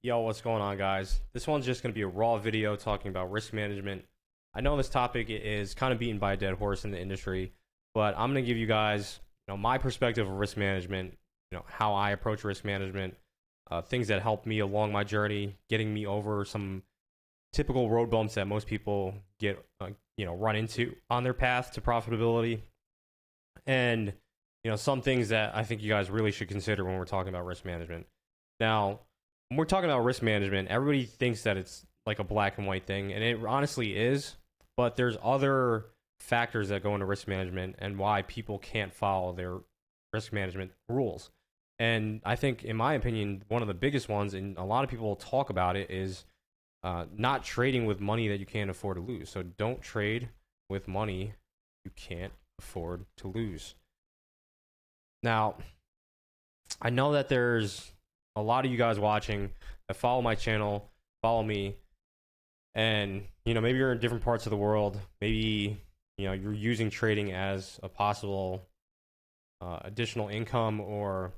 Yo, what's going on, guys? This one's just going to be a raw video talking about risk management. I know this topic is kind of beaten by a dead horse in the industry, but I'm going to give you guys, my perspective of risk management, how I approach risk management, things that helped me along my journey, getting me over some typical road bumps that most people get, run into on their path to profitability, and some things that I think you guys really should consider when we're talking about risk management. Now, when we're talking about risk management, everybody thinks that it's like a black and white thing, and it honestly is, but there's other factors that go into risk management and why people can't follow their risk management rules. And I think, in my opinion, one of the biggest ones, and a lot of people talk about it, is not trading with money that you can't afford to lose. So don't trade with money you can't afford to lose. Now, I know that there's a lot of you guys watching that follow my channel, follow me, and maybe you're in different parts of the world. Maybe you're using trading as a possible additional income or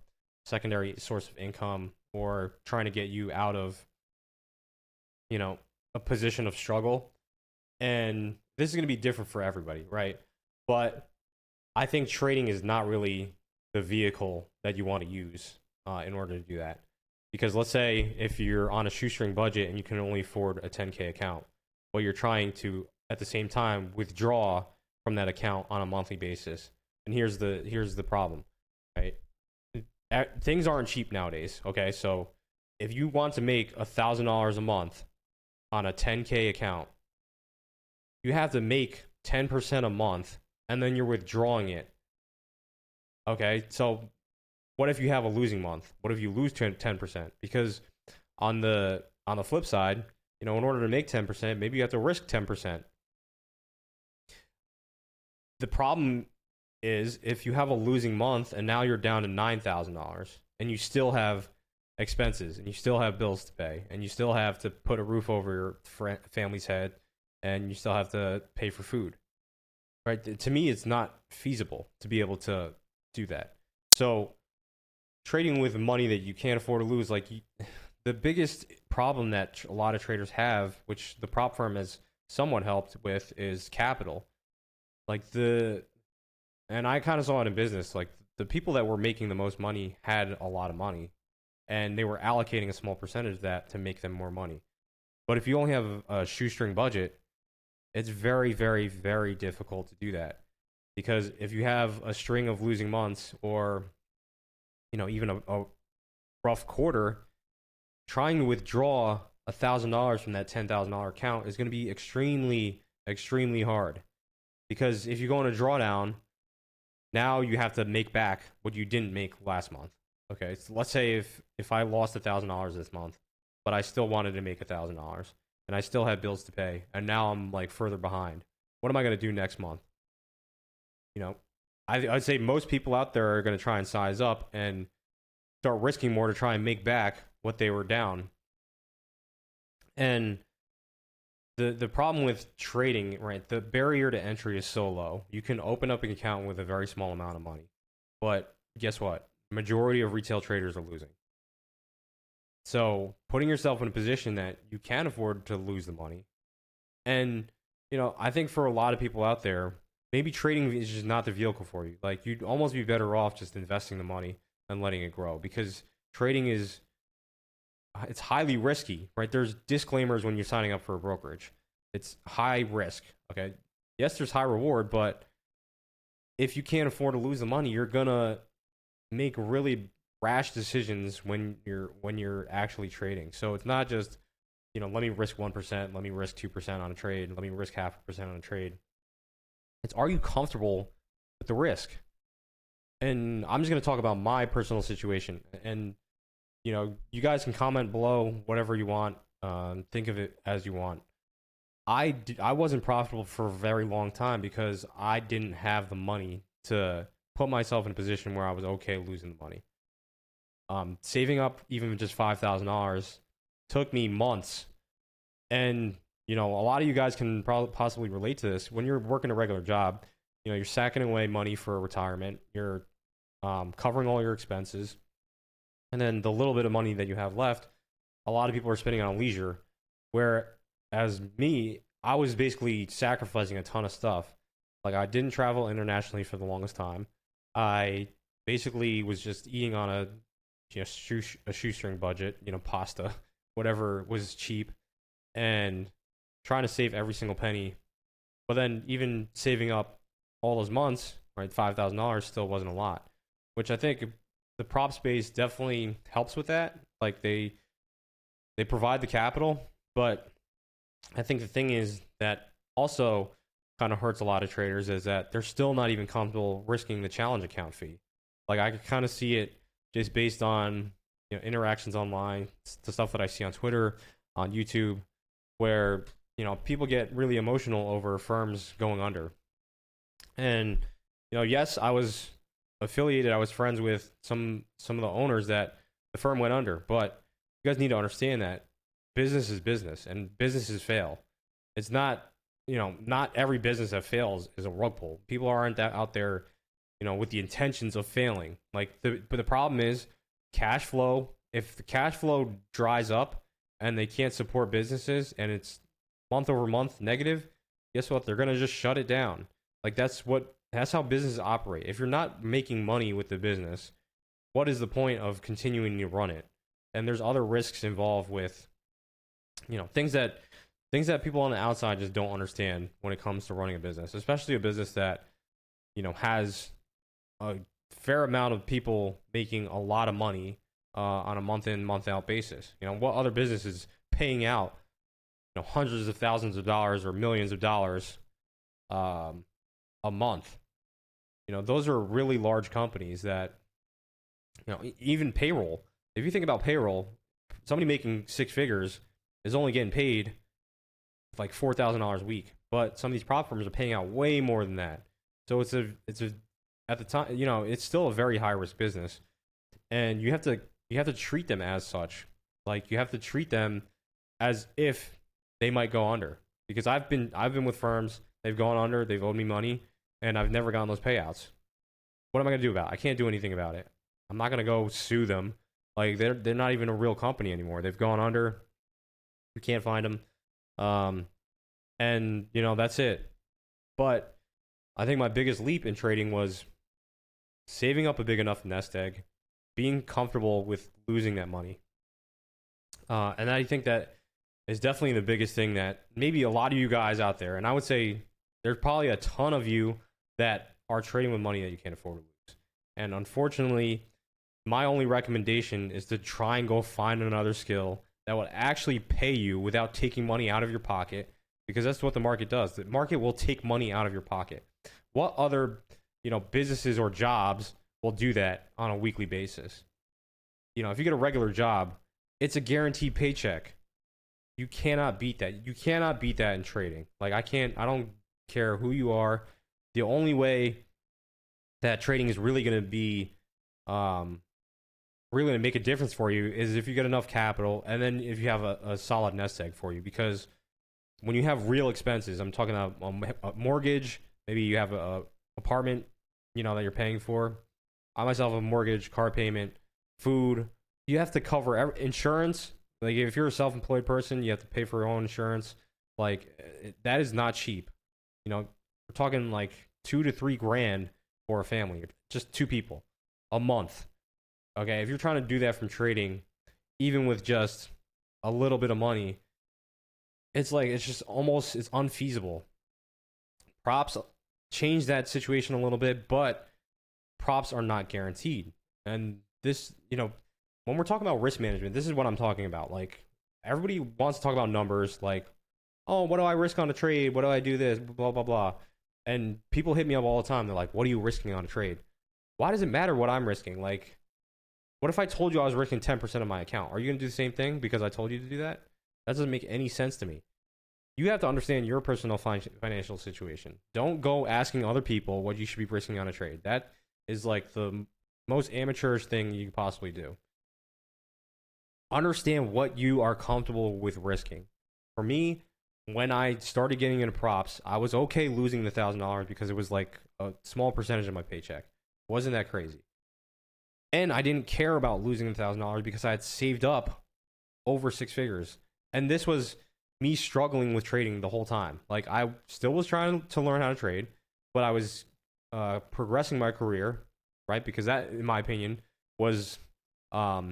secondary source of income, or trying to get you out of a position of struggle. And this is going to be different for everybody, right? But I think trading is not really the vehicle that you want to use in order to do that. Because let's say if you're on a shoestring budget and you can only afford a 10K account, but you're trying to at the same time withdraw from that account on a monthly basis. And here's the problem, right? Things aren't cheap nowadays. Okay, so if you want to make $1,000 a month on a 10K account, you have to make 10% a month, and then you're withdrawing it. Okay, so what if you have a losing month? What if you lose 10%? Because on the flip side, in order to make 10%, maybe you have to risk 10%. The problem is if you have a losing month and now you're down to $9,000 and you still have expenses and you still have bills to pay and you still have to put a roof over your family's head and you still have to pay for food, right? To me, it's not feasible to be able to do that. So trading with money that you can't afford to lose, the biggest problem that a lot of traders have, which the prop firm has somewhat helped with, is capital. And I kind of saw it in business. Like, the people that were making the most money had a lot of money, and they were allocating a small percentage of that to make them more money. But if you only have a shoestring budget, it's very, very, very difficult to do that. Because if you have a string of losing months, or even a rough quarter, trying to withdraw $1,000 from that $10,000 account is going to be extremely, extremely hard. Because if you go on a drawdown, now you have to make back what you didn't make last month. Okay, so let's say if I lost $1,000 this month, but I still wanted to make $1,000, and I still had bills to pay, and now I'm further behind. What am I going to do next month? I'd say most people out there are going to try and size up and start risking more to try and make back what they were down. And the problem with trading, right, the barrier to entry is so low. You can open up an account with a very small amount of money. But guess what? Majority of retail traders are losing. So putting yourself in a position that you can afford to lose the money. And, I think for a lot of people out there, maybe trading is just not the vehicle for you. You'd almost be better off just investing the money and letting it grow, because trading it's highly risky, right? There's disclaimers when you're signing up for a brokerage. It's high risk, okay? Yes, there's high reward, but if you can't afford to lose the money, you're gonna make really rash decisions when you're actually trading. So it's not just, let me risk 1%, let me risk 2% on a trade, let me risk 0.5% on a trade. It's, are you comfortable with the risk? And I'm just going to talk about my personal situation. And, you guys can comment below whatever you want. Think of it as you want. I wasn't profitable for a very long time because I didn't have the money to put myself in a position where I was okay losing the money. Saving up even just $5,000 took me months. And a lot of you guys can probably possibly relate to this. When you're working a regular job, you're sacking away money for retirement. You're covering all your expenses. And then the little bit of money that you have left, a lot of people are spending on leisure. Whereas me, I was basically sacrificing a ton of stuff. Like I didn't travel internationally for the longest time. I basically was just eating on a shoestring budget, pasta, whatever was cheap, and trying to save every single penny. But then even saving up all those months, right, $5,000 still wasn't a lot, which I think the prop space definitely helps with that. Like they provide the capital, but I think the thing is that also kind of hurts a lot of traders is that they're still not even comfortable risking the challenge account fee. Like I could kind of see it just based on interactions online, the stuff that I see on Twitter, on YouTube, where people get really emotional over firms going under. And yes, I was affiliated. I was friends with some of the owners that the firm went under, but you guys need to understand that business is business, and businesses fail. It's not not every business that fails is a rug pull. People aren't that out there with the intentions of failing. But the problem is cash flow. If the cash flow dries up and they can't support businesses and it's month over month negative, guess what? They're gonna just shut it down. Like that's how businesses operate. If you're not making money with the business, what is the point of continuing to run it? And there's other risks involved with things that people on the outside just don't understand when it comes to running a business, especially a business that has a fair amount of people making a lot of money on a month in month out basis. What other business is paying out hundreds of thousands of dollars or millions of dollars a month? Those are really large companies that even payroll. If you think about payroll, somebody making six figures is only getting paid like $4,000 a week, but some of these prop firms are paying out way more than that. So it's a at the time, it's still a very high risk business, and you have to treat them as such. Like you have to treat them as if they might go under. Because I've been with firms, they've gone under, they've owed me money, and I've never gotten those payouts. What am I gonna do about it? I can't do anything about it. I'm not gonna go sue them. Like they're not even a real company anymore. They've gone under. We can't find them. And that's it. But I think my biggest leap in trading was saving up a big enough nest egg, being comfortable with losing that money. And I think that is definitely the biggest thing that maybe a lot of you guys out there, and I would say there's probably a ton of you that are trading with money that you can't afford to lose. And unfortunately, my only recommendation is to try and go find another skill that would actually pay you without taking money out of your pocket, because that's what the market does. The market will take money out of your pocket. What other, businesses or jobs will do that on a weekly basis? If you get a regular job, it's a guaranteed paycheck. You cannot beat that. You cannot beat that in trading. Like I don't care who you are. The only way that trading is really going to be really going to make a difference for you is if you get enough capital, and then if you have a solid nest egg for you. Because when you have real expenses, I'm talking about a mortgage, maybe you have a apartment, that you're paying for. I myself have a mortgage, car payment, food. You have to cover insurance. Like if you're a self-employed person, you have to pay for your own insurance. Like that is not cheap. We're talking like $2 to $3 grand for a family, just two people, a month. Okay, if you're trying to do that from trading, even with just a little bit of money, it's unfeasible. Props change that situation a little bit, but props are not guaranteed. And this, when we're talking about risk management, this is what I'm talking about. Like everybody wants to talk about numbers, like, oh, what do I risk on a trade? What do I do this? Blah, blah, blah. And people hit me up all the time. They're like, what are you risking on a trade? Why does it matter what I'm risking? Like, what if I told you I was risking 10% of my account? Are you going to do the same thing because I told you to do that? That doesn't make any sense to me. You have to understand your personal financial situation. Don't go asking other people what you should be risking on a trade. That is like the most amateurish thing you could possibly do. Understand what you are comfortable with risking. For me, when I started getting into props, I was okay losing the $1,000 because it was like a small percentage of my paycheck. It wasn't that crazy. And I didn't care about losing the $1,000 because I had saved up over six figures. And this was me struggling with trading the whole time. Like I still was trying to learn how to trade, but I was progressing my career, right? Because that, in my opinion, was a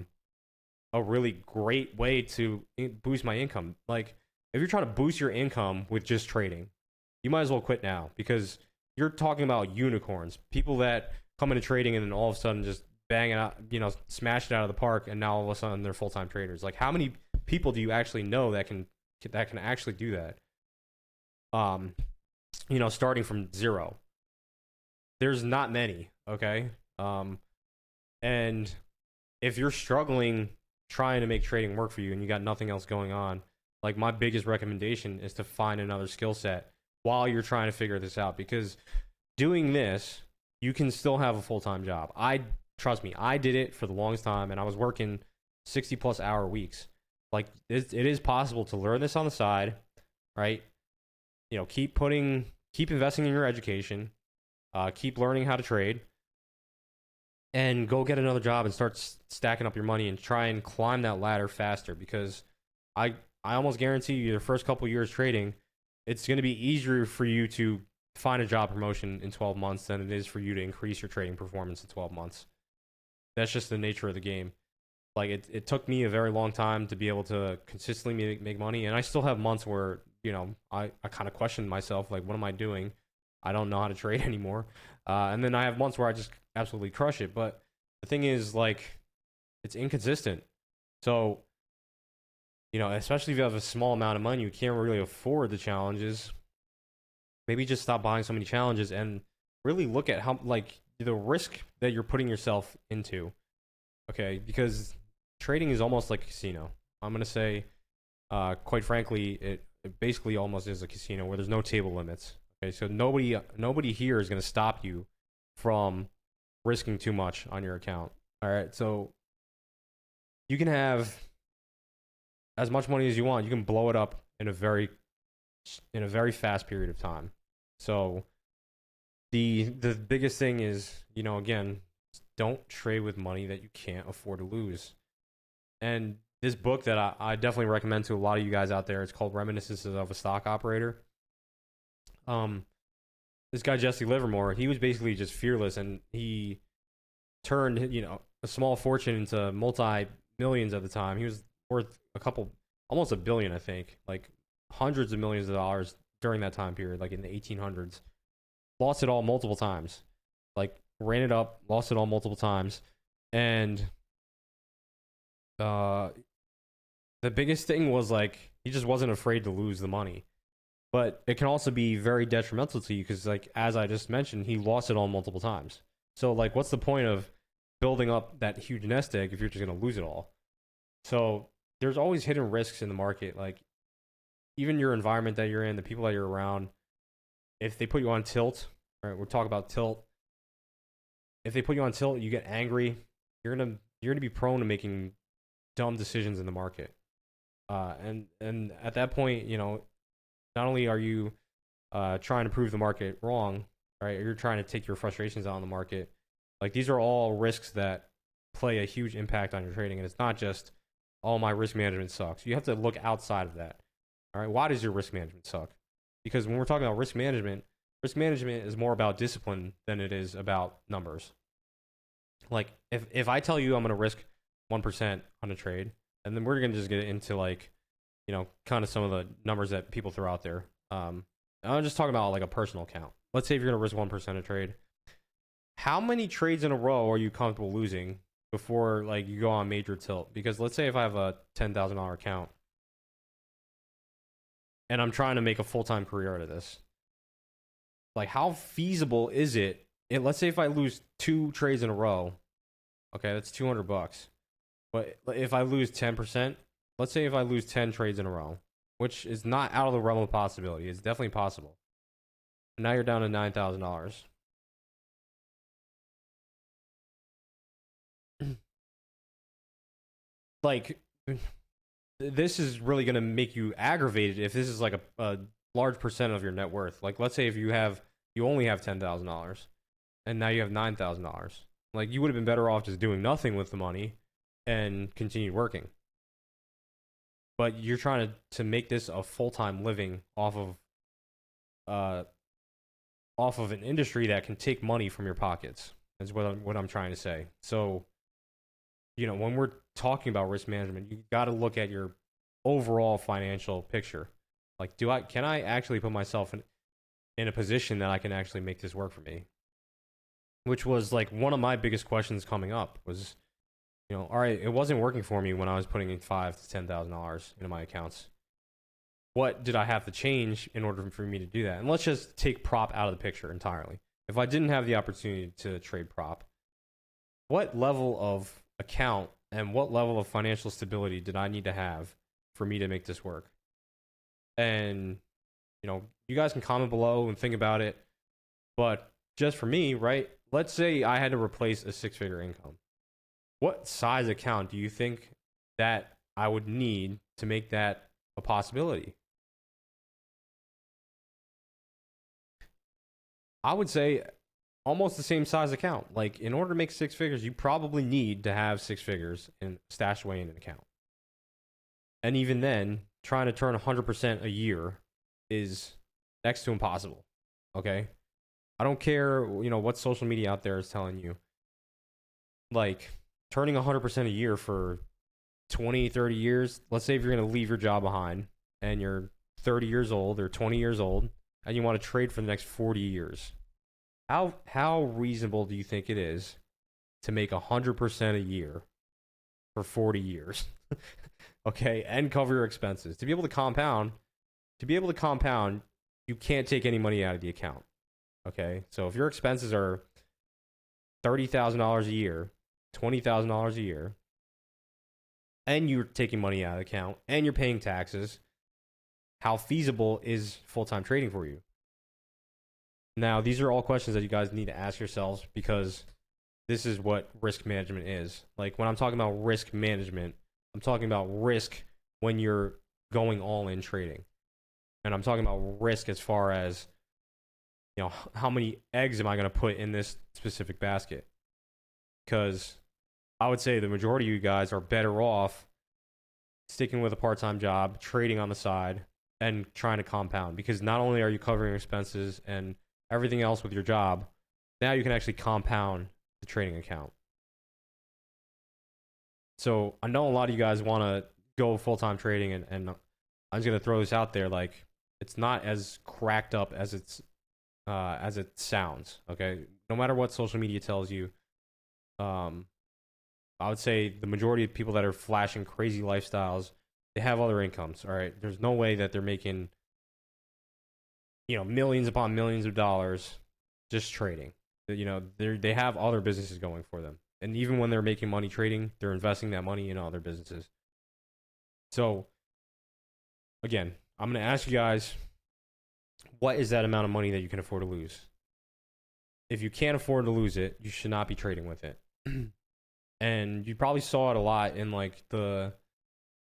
really great way to boost my income. Like if you're trying to boost your income with just trading, you might as well quit now because you're talking about unicorns, people that come into trading and then all of a sudden just bang it out, smash it out of the park, and now all of a sudden they're full time traders. Like how many people do you actually know that can actually do that? Starting from zero. There's not many, okay? And if you're struggling trying to make trading work for you and you got nothing else going on, like my biggest recommendation is to find another skill set while you're trying to figure this out, because doing this, you can still have a full-time job. Trust me, I did it for the longest time and I was working 60 plus hour weeks. Like it is possible to learn this on the side, right? Keep investing in your education, keep learning how to trade, and go get another job and start stacking up your money and try and climb that ladder faster. Because I almost guarantee you, the first couple years trading, it's going to be easier for you to find a job promotion in 12 months than it is for you to increase your trading performance in 12 months. That's just the nature of the game. Like it took me a very long time to be able to consistently make money, and I still have months where I kind of question myself, like, what am I doing? I don't know how to trade anymore. And then I have months where I just absolutely crush it. But the thing is, like, it's inconsistent. So, especially if you have a small amount of money, you can't really afford the challenges. Maybe just stop buying so many challenges and really look at how, like, the risk that you're putting yourself into. Okay, because trading is almost like a casino. I'm going to say, quite frankly, it basically almost is a casino where there's no table limits. Okay, so nobody here is going to stop you from risking too much on your account. All right, so you can have as much money as you want. You can blow it up in a very fast period of time. So the biggest thing is, again, don't trade with money that you can't afford to lose. And this book that I definitely recommend to a lot of you guys out there, it's called Reminiscences of a Stock Operator. This guy Jesse Livermore, he was basically just fearless, and he turned a small fortune into multi-millions at the time. He was worth almost $1 billion, I think, like hundreds of millions of dollars during that time period, like in the 1800s. Lost it all multiple times, like ran it up, lost it all multiple times, and the biggest thing was, like, he just wasn't afraid to lose the money. But it can also be very detrimental to you because, like, as I just mentioned, he lost it all multiple times. So, like, what's the point of building up that huge nest egg if you're just going to lose it all? So there's always hidden risks in the market. Like, even your environment that you're in, the people that you're around, if they put you on tilt, right? We'll talk about tilt. If they put you on tilt, you get angry. You're gonna be prone to making dumb decisions in the market. And at that point, not only are you trying to prove the market wrong, right? You're trying to take your frustrations out on the market. Like, these are all risks that play a huge impact on your trading. And it's not just, oh, my risk management sucks. You have to look outside of that. All right. Why does your risk management suck? Because when we're talking about risk management is more about discipline than it is about numbers. Like, if I tell you I'm going to risk 1% on a trade, and then we're going to just get into, like, kind of some of the numbers that people throw out there. I'm just talking about, like, a personal account. Let's say if you're going to risk 1% a trade. How many trades in a row are you comfortable losing before, like, you go on major tilt? Because let's say if I have a $10,000 account and I'm trying to make a full-time career out of this, like, how feasible is it? Let's say if I lose 2 trades in a row, okay, that's $200. But if I lose 10%, let's say if I lose 10 trades in a row, which is not out of the realm of possibility, it's definitely possible. And now you're down to $9,000. Like, this is really going to make you aggravated if this is like a large percent of your net worth. Like, let's say if you only have $10,000 and now you have $9,000. Like, you would have been better off just doing nothing with the money and continue working. but you're trying to make this a full-time living uh off of an industry that can take money from your pockets. Is what I'm trying to say. So, when we're talking about risk management, you got to look at your overall financial picture. Like, can I actually put myself in a position that I can actually make this work for me? Which was like one of my biggest questions coming up was, all right, it wasn't working for me when I was putting in $5,000 to $10,000 into my accounts. What did I have to change in order for me to do that? And let's just take prop out of the picture entirely. If I didn't have the opportunity to trade prop, what level of account and what level of financial stability did I need to have for me to make this work? And, you guys can comment below and think about it. But just for me, right? Let's say I had to replace a six-figure income. What size account do you think that I would need to make that a possibility? I would say almost the same size account. Like, in order to make six figures, you probably need to have six figures and stashed away in an account. And even then, trying to turn 100% a year is next to impossible. Okay? I don't care, what social media out there is telling you. Like, turning 100% a year for 20, 30 years, let's say if you're going to leave your job behind and you're 30 years old or 20 years old and you want to trade for the next 40 years. How reasonable do you think it is to make 100% a year for 40 years? Okay, and cover your expenses. To be able to compound, you can't take any money out of the account. Okay? So if your expenses are $30,000 a year, $20,000 a year, and you're taking money out of the account and you're paying taxes, how feasible is full-time trading for you? Now, these are all questions that you guys need to ask yourselves because this is what risk management is. Like, when I'm talking about risk management, I'm talking about risk when you're going all in trading. And I'm talking about risk as far as, how many eggs am I going to put in this specific basket? Because I would say the majority of you guys are better off sticking with a part-time job, trading on the side, and trying to compound. Because not only are you covering expenses and everything else with your job, now you can actually compound the trading account. So I know a lot of you guys want to go full-time trading, and I'm just going to throw this out there. Like, it's not as cracked up as it sounds. Okay, no matter what social media tells you, I would say the majority of people that are flashing crazy lifestyles, they have other incomes. All right, there's no way that they're making millions upon millions of dollars just trading. They have other businesses going for them, and even when they're making money trading, they're investing that money in other businesses. So again, I'm going to ask you guys, what is that amount of money that you can afford to lose? If you can't afford to lose it, you should not be trading with it. And you probably saw it a lot in like the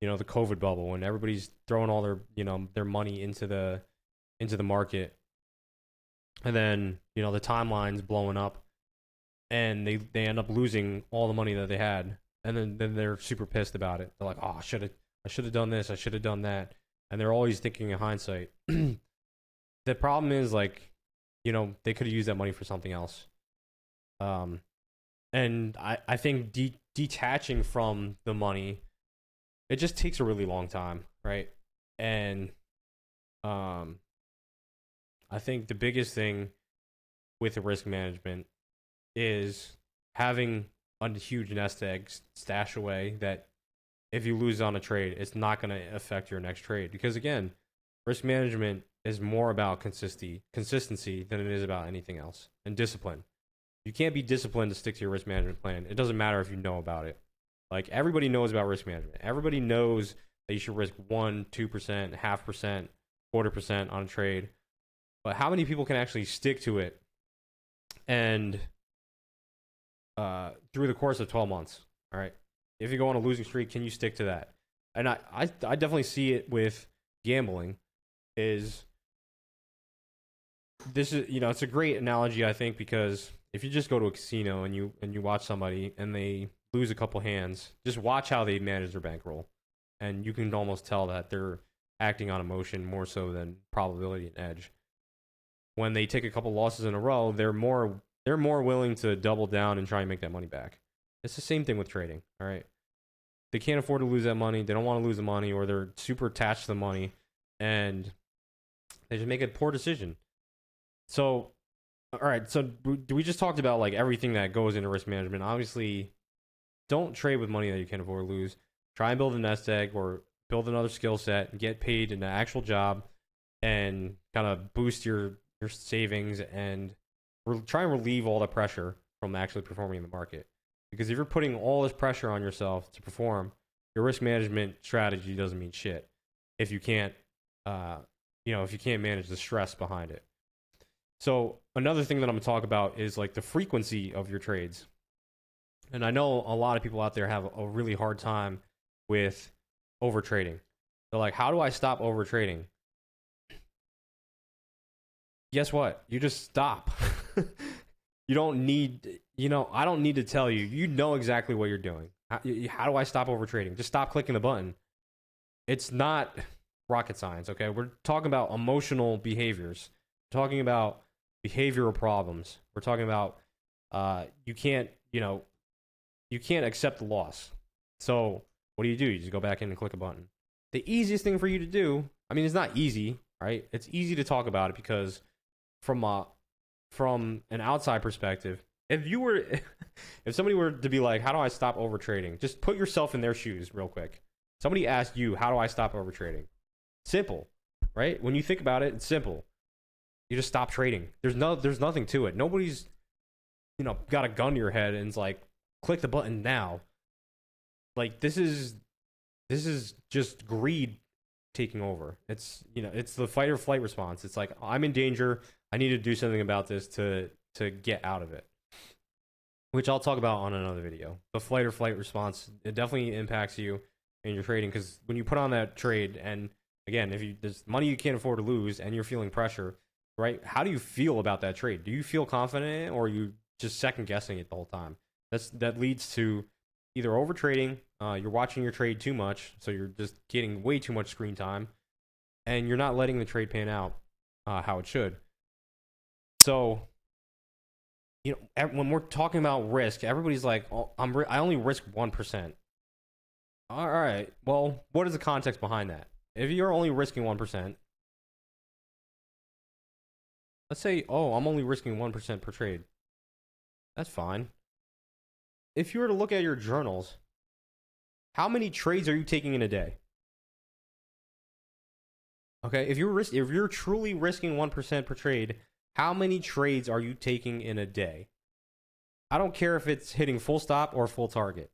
COVID bubble, when everybody's throwing all their money into the market, and then the timeline's blowing up, and they end up losing all the money that they had, and then they're super pissed about it. They're like, oh, I should have done this, I should have done that, and they're always thinking in hindsight. The problem is, like, they could have used that money for something else. And I think detaching from the money, it just takes a really long time, right? And I think the biggest thing with the risk management is having a huge nest egg stash away that if you lose on a trade, it's not going to affect your next trade. Because again, risk management is more about consistency than it is about anything else, and discipline. You can't be disciplined to stick to your risk management plan. It doesn't matter if you know about it. Like, everybody knows about risk management. Everybody knows that you should risk 1%, 2%, 0.5%, 1/4% on a trade. But how many people can actually stick to it and through the course of 12 months? All right. If you go on a losing streak, can you stick to that? And I definitely see it with gambling. Is this is it's a great analogy, I think, because if you just go to a casino and you watch somebody and they lose a couple hands, just watch how they manage their bankroll. and you can almost tell that they're acting on emotion more so than probability and edge. When they take a couple losses in a row, they're more willing to double down and try and make that money back. It's the same thing with trading, all right? They can't afford to lose that money. They don't want to lose the money, or they're super attached to the money, and they just make a poor decision. So, all right. So we just talked about like everything that goes into risk management. Obviously, don't trade with money that you can't afford to lose. Try and build a nest egg or build another skill set and get paid in an actual job, and kind of boost your savings and try and relieve all the pressure from actually performing in the market. Because if you're putting all this pressure on yourself to perform, your risk management strategy doesn't mean shit if you can't, if you can't manage the stress behind it. So another thing that I'm gonna talk about is like the frequency of your trades. And I know a lot of people out there have a really hard time with over trading. They're like, how do I stop over trading? Guess what? You just stop. You don't need, I don't need to tell you. You know exactly what you're doing. How do I stop over trading? Just stop clicking the button. It's not rocket science, okay? We're talking about emotional behaviors. We're talking about behavioral problems. We're talking about you can't accept the loss. So what do? You just go back in and click a button. The easiest thing for you to do, I mean, it's not easy, right? It's easy to talk about it because from an outside perspective, if somebody were to be like, how do I stop over trading? Just put yourself in their shoes real quick. Somebody asked you, how do I stop over trading? Simple, right? When you think about it, it's simple. You just stop trading. There's nothing to it. Nobody's, got a gun to your head and it's like, click the button now. Like this is just greed taking over. It's the fight or flight response. It's like, I'm in danger. I need to do something about this to get out of it, which I'll talk about on another video. The fight or flight response, it definitely impacts you in your trading, because when you put on that trade, and again, if there's money you can't afford to lose and you're feeling pressure, right? How do you feel about that trade? Do you feel confident in it, or are you just second guessing it the whole time? That leads to either over trading, you're watching your trade too much, so you're just getting way too much screen time, and you're not letting the trade pan out how it should. So, when we're talking about risk, everybody's like, oh, I only risk 1%. All right, well, what is the context behind that? If you're only risking 1%, let's say, oh, I'm only risking 1% per trade. That's fine. If you were to look at your journals, how many trades are you taking in a day? Okay, if you're truly risking 1% per trade, how many trades are you taking in a day? I don't care if it's hitting full stop or full target.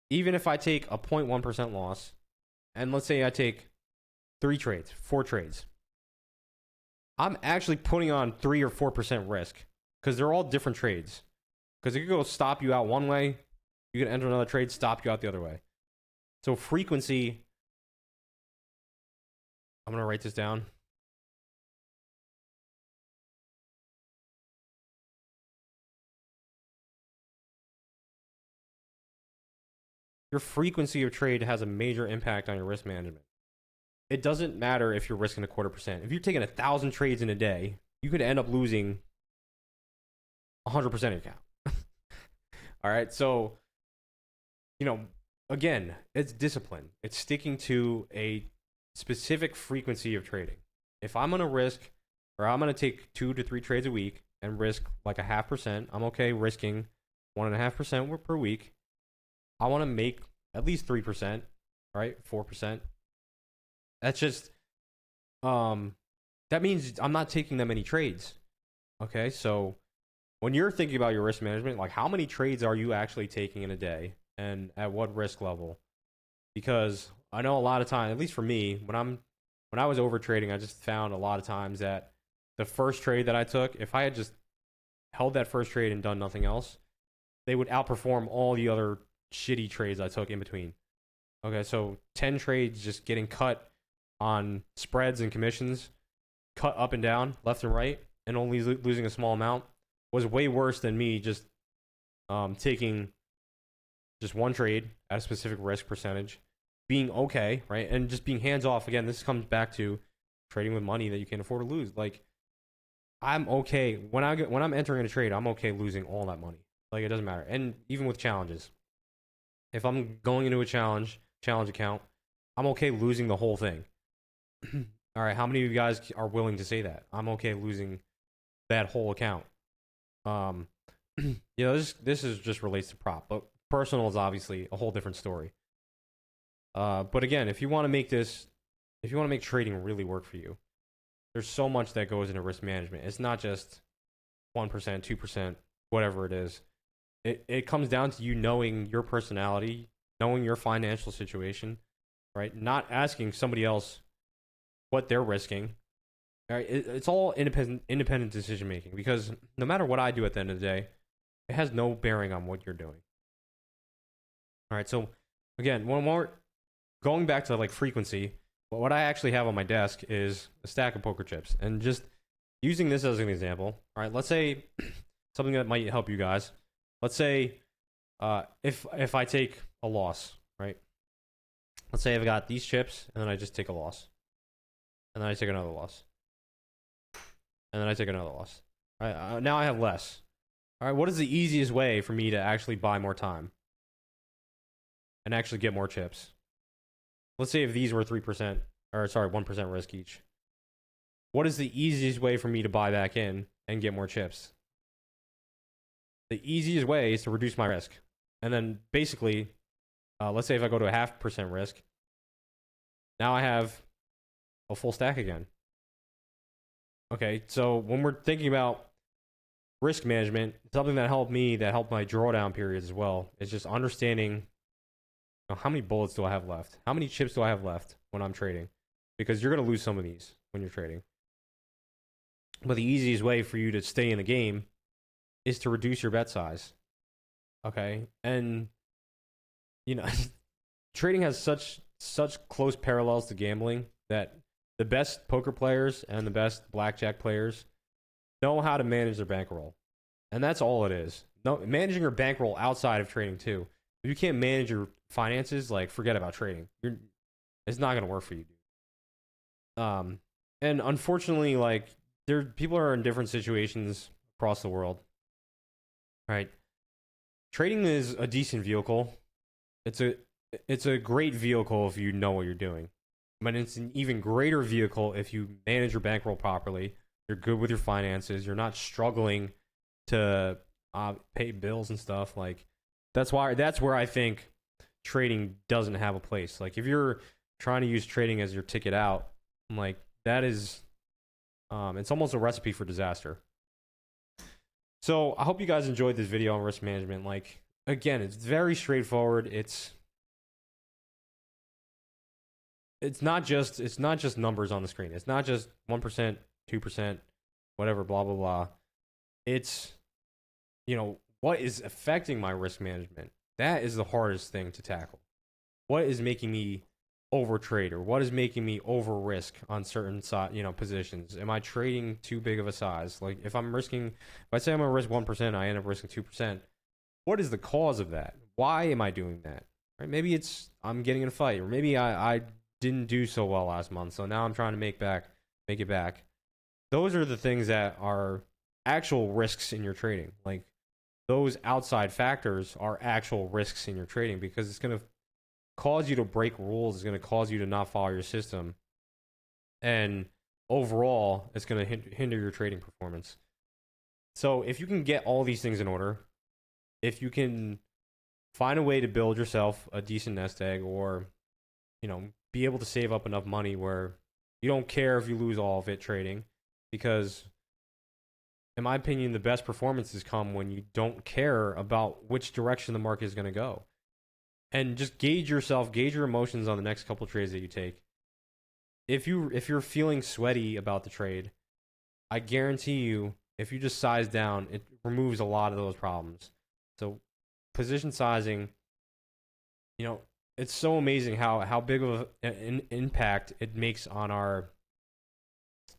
Even if I take a 0.1% loss, and let's say I take 3 trades, 4 trades, I'm actually putting on 3 or 4% risk, because they're all different trades. Because it could go stop you out one way, you can enter another trade, stop you out the other way. So frequency, I'm going to write this down. Your frequency of trade has a major impact on your risk management. It doesn't matter if you're risking 0.25%. If you're taking 1,000 trades in a day, you could end up losing 100% of your account. All right, so, again, it's discipline. It's sticking to a specific frequency of trading. If I'm going to risk, or I'm going to take 2 to 3 trades a week and risk like 0.5%, I'm okay risking 1.5% per week. I want to make at least 3%, right? 4%. That's just, that means I'm not taking that many trades. Okay, so when you're thinking about your risk management, like how many trades are you actually taking in a day and at what risk level? Because I know a lot of times, at least for me, when I was over trading, I just found a lot of times that the first trade that I took, if I had just held that first trade and done nothing else, they would outperform all the other shitty trades I took in between. Okay, so 10 trades just getting cut on spreads and commissions, cut up and down, left and right, and only losing a small amount, was way worse than me just taking just one trade at a specific risk percentage being okay, right? And just being hands off. Again, this comes back to trading with money that you can't afford to lose. Like, I'm okay when I'm entering a trade, I'm okay losing all that money. Like, it doesn't matter. And even with challenges, if I'm going into a challenge account, I'm okay losing the whole thing. All right, how many of you guys are willing to say that? I'm okay losing that whole account. Um, this is just relates to prop, but personal is obviously a whole different story. But again, if you want to make trading really work for you, there's so much that goes into risk management. It's not just 1%, 2%, whatever it is. It comes down to you knowing your personality, knowing your financial situation, right? Not asking somebody else what they're risking. All right, it's all independent decision making, because no matter what I do at the end of the day, it has no bearing on what you're doing. All right, so again, one more going back to like frequency, what I actually have on my desk is a stack of poker chips, and just using this as an example. All right, let's say something that might help you guys. Let's say if I take a loss, right? Let's say I've got these chips, and then I just take a loss, and then I take another loss, and then I take another loss. All right, now I have less. All right, what is the easiest way for me to actually buy more time and actually get more chips? Let's say if these were 3%, or sorry, 1% risk each. What is the easiest way for me to buy back in and get more chips? The easiest way is to reduce my risk. And then basically, let's say if I go to a 0.5% risk, now I have a full stack again. Okay, so when we're thinking about risk management, something that helped me, that helped my drawdown periods as well, is just understanding how many bullets do I have left? How many chips do I have left when I'm trading? Because you're going to lose some of these when you're trading. But the easiest way for you to stay in the game is to reduce your bet size. Okay? And trading has such close parallels to gambling that the best poker players and the best blackjack players know how to manage their bankroll. And that's all it is. No, managing your bankroll outside of trading too. If you can't manage your finances, like, forget about trading. It's not gonna work for you, dude. And unfortunately, like, people are in different situations across the world. Right? Trading is a decent vehicle. It's a great vehicle if you know what you're doing. But it's an even greater vehicle if you manage your bankroll properly. You're good with your finances. You're not struggling to pay bills and stuff. Like, that's where I think trading doesn't have a place. Like, if you're trying to use trading as your ticket out, like, that is, it's almost a recipe for disaster. So I hope you guys enjoyed this video on risk management. Like, again, it's very straightforward. It's not just numbers on the screen. It's not just 1%, 2%, whatever, blah blah blah. It's, what is affecting my risk management? That is the hardest thing to tackle. What is making me overtrade, or what is making me over risk on certain positions? Am I trading too big of a size? Like, if I say I'm gonna risk 1%, I end up risking 2%. What is the cause of that? Why am I doing that? Right? Maybe it's I'm getting in a fight, or maybe I didn't do so well last month, so now I'm trying to make it back. Those are the things that are actual risks in your trading. Like, those outside factors are actual risks in your trading, because it's going to cause you to break rules. It's going to cause you to not follow your system. And overall, it's going to hinder your trading performance. So if you can get all these things in order, if you can find a way to build yourself a decent nest egg, or, be able to save up enough money where you don't care if you lose all of it trading, because in my opinion, the best performances come when you don't care about which direction the market is going to go. And just gauge your emotions on the next couple trades that you take. If you're feeling sweaty about the trade, I guarantee you, if you just size down, it removes a lot of those problems. So position sizing, it's so amazing how big of an impact it makes on our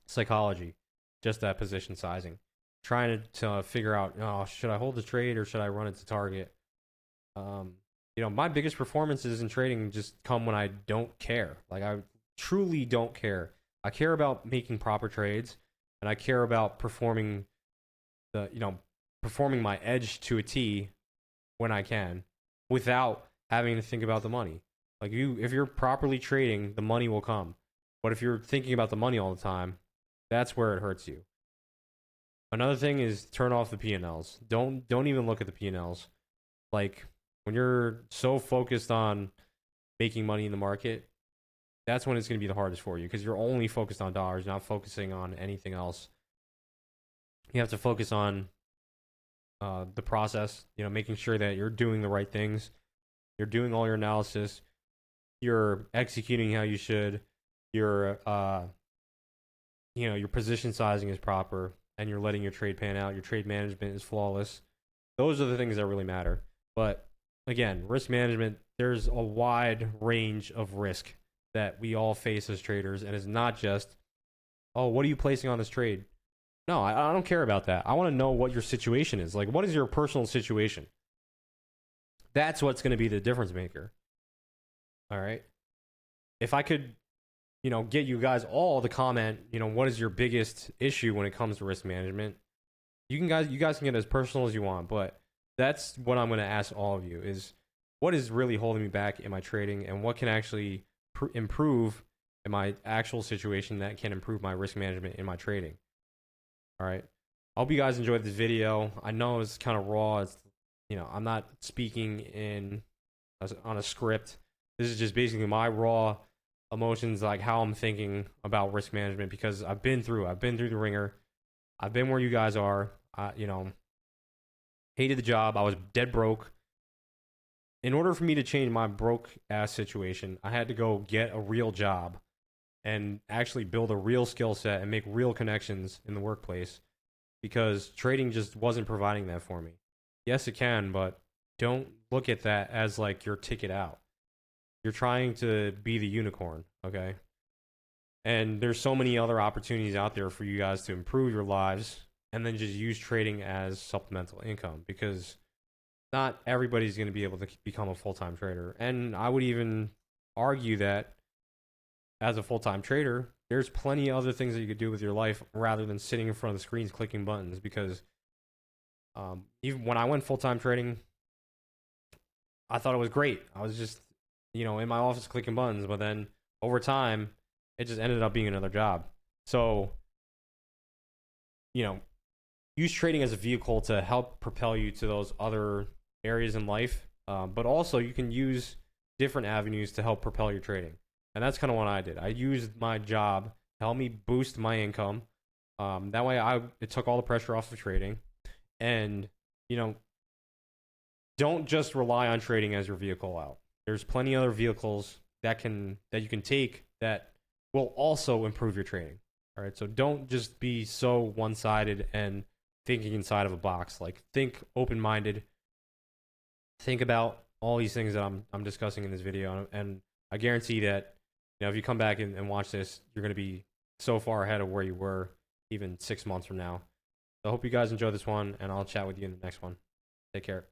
psychology, just that position sizing. Trying to figure out, should I hold the trade or should I run it to target? my biggest performances in trading just come when I don't care. Like, I truly don't care. I care about making proper trades, and I care about the, performing my edge to a T when I can without having to think about the money. Like, if you're properly trading, the money will come. But if you're thinking about the money all the time, that's where it hurts you. Another thing is turn off the P&Ls. Don't even look at the P&Ls. Like, when you're so focused on making money in the market, that's when it's going to be the hardest for you, because you're only focused on dollars, not focusing on anything else. You have to focus on the process, making sure that you're doing the right things, you're doing all your analysis, you're executing how you should, your your position sizing is proper, and you're letting your trade pan out, your trade management is flawless. Those are the things that really matter. But again, risk management, there's a wide range of risk that we all face as traders, and it's not just, oh, what are you placing on this trade? No, I don't care about that. I want to know what your situation is. Like, what is your personal situation? That's what's going to be the difference maker. All right. If I could, get you guys all to comment, what is your biggest issue when it comes to risk management? You guys can get as personal as you want, but that's what I'm going to ask all of you is, what is really holding me back in my trading, and what can actually improve in my actual situation that can improve my risk management in my trading. All right. I hope you guys enjoyed this video. I know it's kind of raw. It's, I'm not speaking on a script. This is just basically my raw emotions, like how I'm thinking about risk management, because I've been through the ringer. I've been where you guys are. Hated the job. I was dead broke. In order for me to change my broke ass situation, I had to go get a real job and actually build a real skill set and make real connections in the workplace, because trading just wasn't providing that for me. Yes, it can, but don't look at that as like your ticket out. You're trying to be the unicorn, okay? And there's so many other opportunities out there for you guys to improve your lives, and then just use trading as supplemental income, because not everybody's going to be able to become a full-time trader. And I would even argue that as a full-time trader, there's plenty of other things that you could do with your life rather than sitting in front of the screens clicking buttons. Because even when I went full-time trading, I thought it was great. I was just, in my office clicking buttons, but then over time, it just ended up being another job. So, use trading as a vehicle to help propel you to those other areas in life. But also, you can use different avenues to help propel your trading. And that's kind of what I did. I used my job to help me boost my income. That way, it took all the pressure off of trading. And, don't just rely on trading as your vehicle out. There's plenty of other vehicles that you can take that will also improve your trading. All right, so don't just be so one-sided and thinking inside of a box. Like, think open-minded. Think about all these things that I'm discussing in this video, and I guarantee that if you come back and watch this, you're going to be so far ahead of where you were even 6 months from now. So I hope you guys enjoy this one, and I'll chat with you in the next one. Take care.